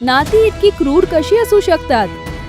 नाती इतकी क्रूर कशी असू शकतात?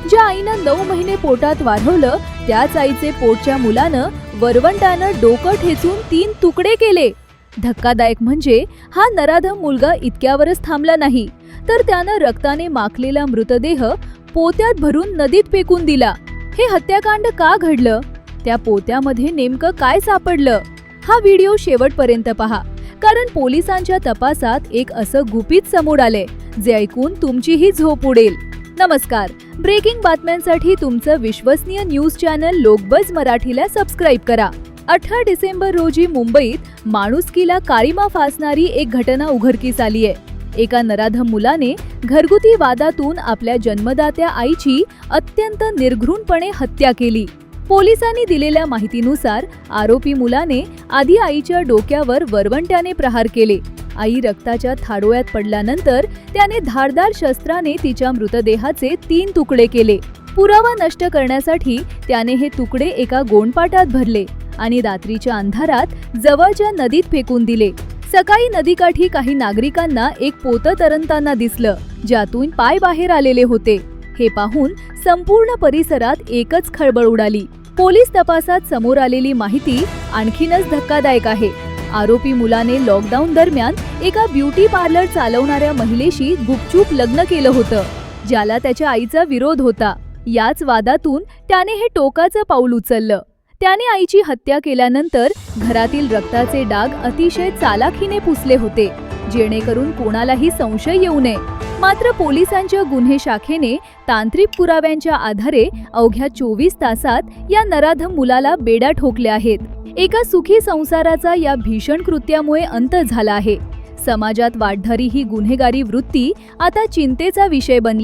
ज्या आईनं 9 महिने पोटात वाढवलं त्याच आईचे पोटच्या मुलानं वरवंटानं डोकं ठेचून 3 तुकडे केले. धक्कादायक म्हणजे हा नराधम मुलगा इतक्यावरच थांबला नाही, तर त्यानं रक्ताने माखलेला मृतदेह पोत्यात भरून नदीत फेकून दिला. हे हत्याकांड का घडलं? त्या पोत्यामध्ये नेमकं काय सापडलं? हा व्हिडिओ शेवटपर्यंत पहा, कारण पोलिसांच्या तपासात एक असं गुपित समोर आले जे ऐकून तुमचीही झोप उडेल. नमस्कार, ब्रेकिंग बातम्यांसाठी तुमचं विश्वसनीय न्यूज चॅनल लोकबज मराठीला सबस्क्राईब करा. 18 डिसेंबर रोजी मुंबईत माणुसकीला काळीमा फासणारी एक घटना उघडकीस आली आहे. एका नराधम मुलाने घरगुती वादातून आपल्या जन्मदात्या आईची अत्यंत निर्घृणपणे हत्या केली. पोलिसांनी दिलेल्या माहितीनुसार आरोपी मुलाने आधी आईच्या डोक्यावर वरवंट्याने प्रहार केले. आई रक्ताच्या थाडोळ्यात पडल्यानंतर त्याने धारदार शस्त्राने तिच्या मृतदेहाचे 3 तुकडे केले. पुरावा नष्ट करण्यासाठी त्याने हे तुकडे एका गोणपाटात भरले आणि रात्रीच्या अंधारात जवळच्या नदीत फेकून दिले. सकाळी नदीकाठी काही नागरिकांना एक पोतं तरंगताना दिसलं, ज्यातून पाय बाहेर आलेले होते. हे पाहून संपूर्ण परिसरात एकच खळबळ उडाली. पोलीस तपासात समोर आलेली माहिती आणखीनच धक्कादायक आहे. आरोपी मुलाने लॉकडाऊन दरम्यान एका ब्युटी पार्लर चालवणाऱ्या महिलेशी गुपचूप लग्न केलं होतं, ज्याला त्याच्या आईचा विरोध होता. याच वादातून त्याने हे टोकाचं पाऊल उचललं. त्याने आईची हत्या केल्यानंतर घरातील रक्ताचे डाग अतिशय चालाखीने पुसले होते, जेणेकरून कोणालाही संशय येऊ नये. मात्र पोलिसांच्या गुन्हे शाखेने तांत्रिक पुराव्यांच्या आधारे अवघ्या 24 तासात या नराधम मुलाला बेड्या ठोकल्या आहेत. एका सुखी संसाराचा या भीषण कृत्यामुळे अंत झाला आहे. समाजात वाढणारी ही गुन्हेगारी वृत्ती आता चिंतेचा विषय बनली.